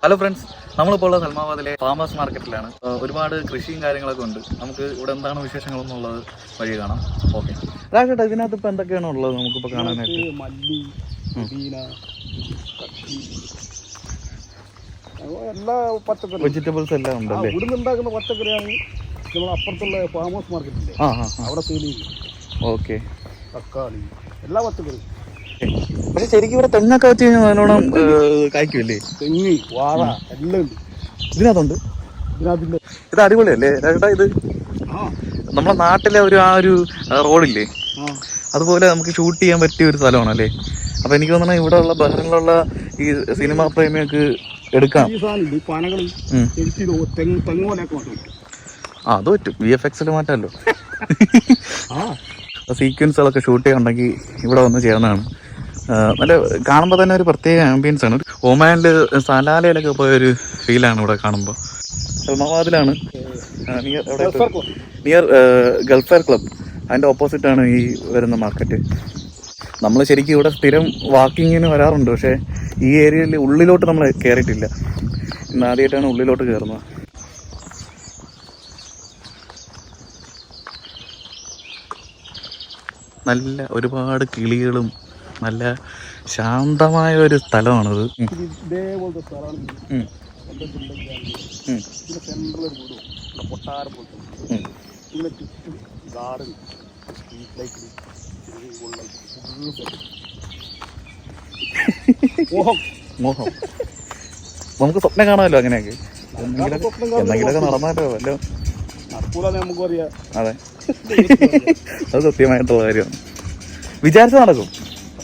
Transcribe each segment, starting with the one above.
Hello friends, നമ്മളിപ്പോൾ ഉള്ളത് സൽമാബാദിലെ farmers മാർക്കറ്റിലാണ്. ഒരുപാട് കൃഷിയും കാര്യങ്ങളൊക്കെ ഉണ്ട്. നമുക്ക് ഇവിടെ എന്താണ് വിശേഷങ്ങളെന്നുള്ളത് വഴി കാണാം. ഓക്കെ രാജേട്ടാ, ഇതിനകത്ത് ഇപ്പം എന്തൊക്കെയാണ് ഉള്ളത് നമുക്കിപ്പോൾ കാണാനായിട്ട്? മല്ലി, പുതിന, എല്ലാ പച്ചക്കറി വെജിറ്റബിൾസ് എല്ലാം ഉണ്ടല്ലേ? ഇവിടുന്ന് ഉണ്ടാക്കുന്ന പച്ചക്കറിയാണ് നമ്മൾ അപ്പുറത്തുള്ള ഫാമേഴ്സ് മാർക്കറ്റില്ലേ അവിടെ സെയിൽ ചെയ്യും. ഓക്കെ, തക്കാളി, എല്ലാ പച്ചക്കറിയും. പക്ഷെ ശരിക്കും ഇവിടെ തെങ്ങൊക്കെ വെച്ച് കഴിഞ്ഞാൽ നല്ലോണം കായ്ക്കുമല്ലേ? തെങ്ങ്, വാഴ എല്ലാം ഉണ്ട് ഇതിനകത്തുണ്ട്. ഇതിനകത്തില്ല. ഇത് അടിപൊളിയല്ലേ രാജേട്ടാ? ഇത് നമ്മുടെ നാട്ടിലെ ഒരു റോഡില്ലേ, അതുപോലെ നമുക്ക് ഷൂട്ട് ചെയ്യാൻ പറ്റിയ ഒരു സ്ഥലമാണല്ലേ? അപ്പൊ എനിക്ക് തോന്നണം ഇവിടെ ഉള്ള ബഹ്റിനിലുള്ള ഈ സിനിമാ പ്രേമികൾക്ക് എടുക്കാം. അത് പറ്റും, VFX മാറ്റാമല്ലോ. സീക്വൻസുകളൊക്കെ ഷൂട്ട് ചെയ്യാനുണ്ടെങ്കിൽ ഇവിടെ വന്ന് ചേർന്നതാണ്. നല്ല കാണുമ്പോൾ തന്നെ ഒരു പ്രത്യേക ആംബിയൻസ് ആണ്. ഒമാനില് സലാലയിലൊക്കെ പോയൊരു ഫീലാണ് ഇവിടെ കാണുമ്പോൾ. സൽമാബാദിലാണ്, നിയർ ഗൾഫ് എയർ ക്ലബ്. അതിൻ്റെ ഓപ്പോസിറ്റാണ് ഈ വരുന്ന മാർക്കറ്റ്. നമ്മൾ ശരിക്കും ഇവിടെ സ്ഥിരം വാക്കിങ്ങിന് വരാറുണ്ട്, പക്ഷേ ഈ ഏരിയയിൽ ഉള്ളിലോട്ട് നമ്മൾ കയറിയിട്ടില്ല. ഇന്ന് ആദ്യമായിട്ടാണ് ഉള്ളിലോട്ട് കയറുന്നത്. നല്ല ഒരുപാട് കിളികളും നല്ല ശാന്തമായ ഒരു സ്ഥലമാണത്. ഇതേപോലത്തെ സ്ഥലമാണ് കൊട്ടാരം പോലത്തെ. പിന്നെ ചുറ്റും ഗാർഡൻ, സ്ട്രീറ്റ് ലൈറ്റ്, മോഹം നമുക്ക് സ്വപ്നം കാണാമല്ലോ അങ്ങനെയൊക്കെ. എന്തെങ്കിലുമൊക്കെ നടന്നാലോ വല്ലോ നടക്കൂലെന്ന് നമുക്ക് അറിയാം. അതെ, അത് സത്യമായിട്ടുള്ള കാര്യമാണ്. വിചാരിച്ച നടക്കും.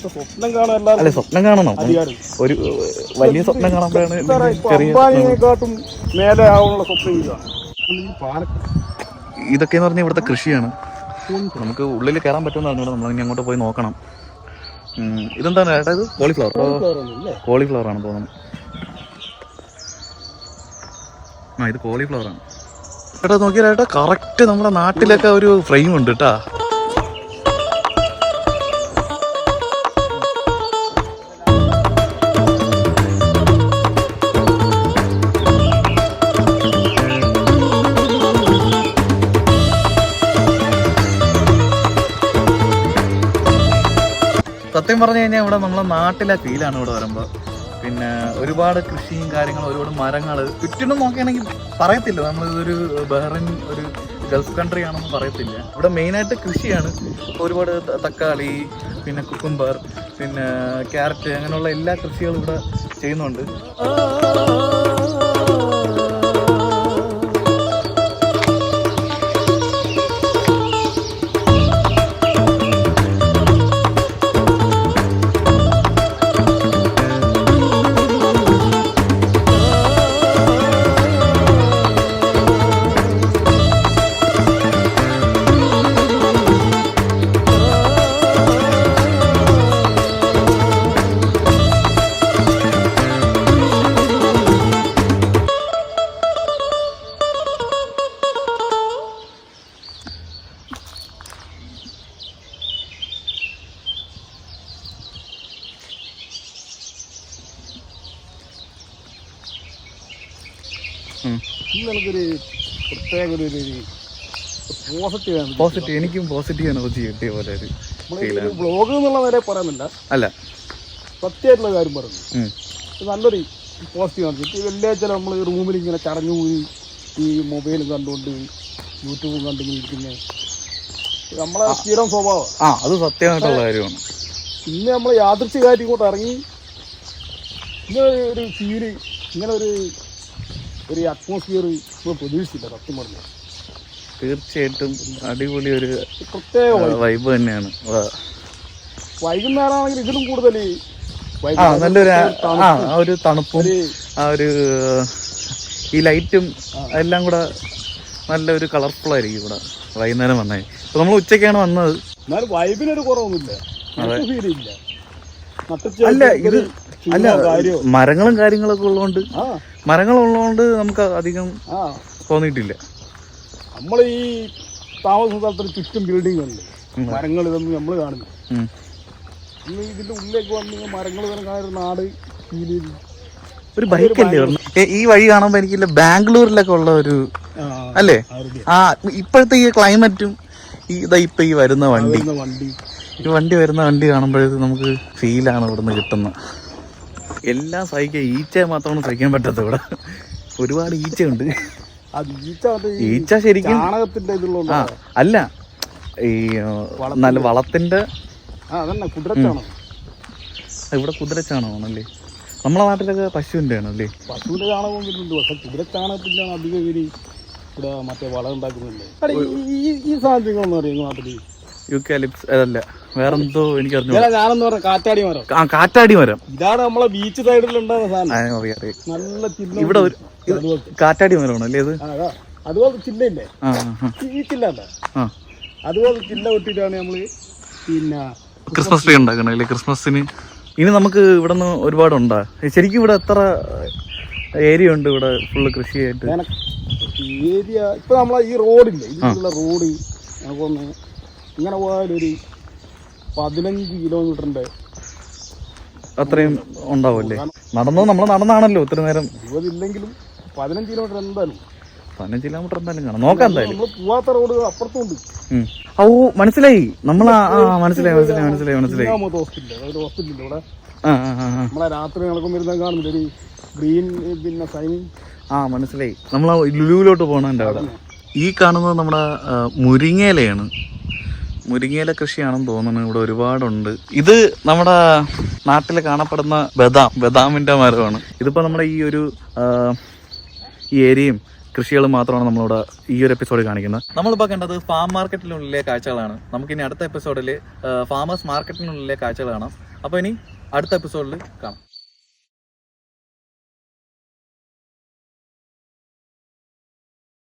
സ്വപ്നം കാണാൻ അല്ലെ, സ്വപ്നം കാണണം. ഒരു വലിയ സ്വപ്നം കാണുമ്പോഴാണ് അംബാനിയെക്കാട്ടും മേലെ ആവാനുള്ള സ്വപ്നം. ഇതൊക്കെ എന്ന് പറഞ്ഞാൽ ഇവിടുത്തെ കൃഷിയാണ്. നമുക്ക് ഉള്ളിൽ കയറാൻ പറ്റുമെന്ന് പറഞ്ഞാൽ നമ്മൾ ഇനി അങ്ങോട്ട് പോയി നോക്കണം. ഇതെന്താണ് ഏട്ടാ? ഇത് കോളിഫ്ലവർ ആണ് തോന്നുന്നു. ഇത് കോളിഫ്ലവർ ആണ് ഏട്ടാ. നോക്കിയാൽ ഏട്ടാ, കറക്റ്റ് നമ്മുടെ നാട്ടിലൊക്കെ ഒരു ഫ്രെയിം ഉണ്ട് കേട്ടാ. സത്യം പറഞ്ഞു കഴിഞ്ഞാൽ ഇവിടെ നമ്മളെ നാട്ടിലെ ഫീലാണ് ഇവിടെ വരുമ്പോൾ. പിന്നെ ഒരുപാട് കൃഷിയും കാര്യങ്ങളും, ഒരുപാട് മരങ്ങൾ ചുറ്റിനും നോക്കുകയാണെങ്കിൽ പറയത്തില്ല നമ്മളിതൊരു ബഹ്റിൻ ഒരു ഗൾഫ് കൺട്രി ആണെന്ന് പറയത്തില്ല. ഇവിടെ മെയിനായിട്ട് കൃഷിയാണ്. ഒരുപാട് തക്കാളി, പിന്നെ കുക്കുംബർ, പിന്നെ ക്യാരറ്റ്, അങ്ങനെയുള്ള എല്ലാ കൃഷികളും ഇവിടെ ചെയ്യുന്നുണ്ട്. നമുക്കൊരു പ്രത്യേക ഒരു പോസിറ്റീവ്, എനിക്കും പോസിറ്റീവ് എനർജി കിട്ടിയ പോലെ ഒരു വ്ളോഗ് എന്നുള്ള വരെ പറയുന്നില്ല, അല്ല സത്യമായിട്ടുള്ള കാര്യം പറഞ്ഞു. നല്ലൊരു പോസിറ്റീവ് എനർജി. വെള്ളിയാഴ്ച നമ്മൾ റൂമിൽ ഇങ്ങനെ ചടഞ്ഞു പോയി ഈ മൊബൈലും കണ്ടുകൊണ്ട് യൂട്യൂബും കണ്ടിങ്ങനെ ഇരിക്കുന്നത് നമ്മളെ സ്ഥിരം സ്വഭാവം. അത് സത്യമായിട്ടുള്ള കാര്യമാണ്. ഇന്ന് നമ്മൾ യാദൃശ്ചികമായിട്ട് ഇങ്ങോട്ട് ഇറങ്ങി ഇങ്ങനെ ഒരു ഫീല്, ഇങ്ങനെ ഒരു അറ്റ്മോസ്ഫിയർ പ്രതീക്ഷിച്ചില്ല സത്യം പറഞ്ഞു. തീർച്ചയായിട്ടും അടിപൊളി ഒരു പ്രത്യേക വൈബ് തന്നെയാണ്. വൈകുന്നേരമാണെങ്കിൽ ഇതിലും കൂടുതൽ നല്ലൊരു ഒരു തണുപ്പും ഈ ലൈറ്റും എല്ലാം കൂടെ നല്ലൊരു കളർഫുൾ ആയിരിക്കും ഇവിടെ വൈകുന്നേരം വന്നാൽ. ഇപ്പൊ നമ്മൾ ഉച്ചയ്ക്കാണ് വന്നത്, എന്നാലും വൈബിനൊരു കുറവൊന്നുമില്ല. അല്ല ഇത് അല്ല മരങ്ങളും കാര്യങ്ങളൊക്കെ ഉള്ളതുകൊണ്ട് നമുക്ക് അധികം തോന്നിയിട്ടില്ല. നമ്മൾ ഈ താമസ സ്ഥലത്തിന് ചുറ്റും ബിൽഡിംഗ് ഉണ്ട്, മരങ്ങൾ ഇതൊന്നും നമ്മൾ കാണുന്നു. ഇതിന്റെ ഉള്ളിലേക്ക് വന്ന് മരങ്ങൾ ഇറങ്ങാൻ ഒരു നാട് ഫീൽ ചെയ്തു. ഒരു ബൈക്കല്ലേ ഈ വഴി കാണുമ്പോ എനിക്കില്ല ബാംഗ്ലൂരിലൊക്കെ ഉള്ള ഒരു അല്ലേ ആ ഇപ്പോഴത്തെ ഈ ക്ലൈമറ്റും ഇപ്പൊ ഈ വരുന്ന വണ്ടി വരുന്ന വണ്ടി കാണുമ്പോഴേക്കും നമുക്ക് ഫീലാണ് ഇവിടുന്ന് കിട്ടുന്നത്. എല്ലാം സഹിക്കാൻ ഈച്ചയെ മാത്രമാണ് സഹിക്കാൻ പറ്റാത്ത ഇവിടെ. ഒരുപാട് ഈച്ചയുണ്ട്. ഈച്ച ശരിക്കും ആ അല്ല ഈ നല്ല വളത്തിന്റെ ഇവിടെ കുതിരച്ചാണകമാണല്ലേ. നമ്മളെ നാട്ടിലൊക്കെ പശുവിന്റെ ആണല്ലേ. പശുവിന്റെ ചാണകം വരുന്നുണ്ട്. പക്ഷെ കുതിരച്ചാണകത്തിലാണ് അധികം ഇവര് ഇവിടെ മറ്റേ വളം ഉണ്ടാക്കുന്നുണ്ട്. ഈ സാധനങ്ങളെന്ന് പറയും നാട്ടില് യൂക്കാലിപ്സ് അതല്ല വേറെന്തോ എനിക്ക് അറിഞ്ഞു. ഞാനെന്ന് പറഞ്ഞ കാറ്റാടി മരം. കാറ്റാടി മരം ഇതാണ് നമ്മളെ ബീച്ച് സൈഡിലുണ്ടാകുന്ന സാധനം. നല്ല ചില്ല. ഇവിടെ കാറ്റാടി മരമാണ് അല്ലേ ഇത്. അതുപോലെ ചില്ലയില്ലേ ഈ ചില്ലല്ലേ അതുപോലെ ചില്ല കൊട്ടിട്ടാണ് നമ്മള് പിന്നെ ക്രിസ്മസ് ട്രീ ഉണ്ടാക്കണം അല്ലേ ക്രിസ്മസിന്. ഇനി നമുക്ക് ഇവിടെ നിന്ന് ഒരുപാടുണ്ടാ ശരിക്കും. ഇവിടെ എത്ര ഏരിയ ഉണ്ട് ഇവിടെ ഫുള്ള് കൃഷിയായിട്ട്? ഏരിയ ഇപ്പൊ നമ്മളെ ഈ റോഡില്ലേ ഇതിലുള്ള റോഡ് നമുക്കൊന്ന് ഇങ്ങനെ പോയാലൊരു 15 കിലോമീറ്ററിന്റെ അത്രയും ഉണ്ടാവുമല്ലേ. നമ്മൾ നടന്നാണല്ലോ ഇത്ര നേരം. 20 ഇല്ലെങ്കിലും 15 കിലോമീറ്റർ എന്തായാലും 15 കിലോമീറ്റർ എന്തായാലും കാണാം. നോക്കാം എന്തായാലും. പോവാത്ത റോഡ് അപ്പുറത്തുണ്ട്. ഓ മനസ്സിലായി. നമ്മളെ മനസ്സിലായി. ഹോസ്പിറ്റലില്ല ഇവിടെ നമ്മളെ രാത്രി നടക്കും വരുന്ന കാണുന്നില്ല ഒരു ഗ്രീൻ പിന്നെ സൈൻ. മനസ്സിലായി. നമ്മൾ ലുലുവിലോട്ട് പോകണതിൻ്റെ അവിടെ. ഈ കാണുന്നത് നമ്മുടെ മുരിങ്ങയിലയാണ്. മുരിങ്ങയില കൃഷിയാണെന്ന് തോന്നുന്നു. ഇവിടെ ഒരുപാടുണ്ട്. ഇത് നമ്മുടെ നാട്ടിൽ കാണപ്പെടുന്ന ബദാമിന്റെ മരമാണ്. ഇതിപ്പോ നമ്മുടെ ഈ ഒരു ഈ ഏരിയയും കൃഷികളും മാത്രമാണ് നമ്മളിവിടെ ഈ ഒരു എപ്പിസോഡിൽ കാണിക്കുന്നത്. നമ്മളിപ്പോൾ കണ്ടത് ഫാം മാർക്കറ്റിനുള്ളിലെ കാഴ്ചകളാണ്. നമുക്കിനി അടുത്ത എപ്പിസോഡിൽ ഫാമേഴ്സ് മാർക്കറ്റിനുള്ളിലെ കാഴ്ചകൾ കാണാം. അപ്പോൾ ഇനി അടുത്ത എപ്പിസോഡിൽ കാണാം.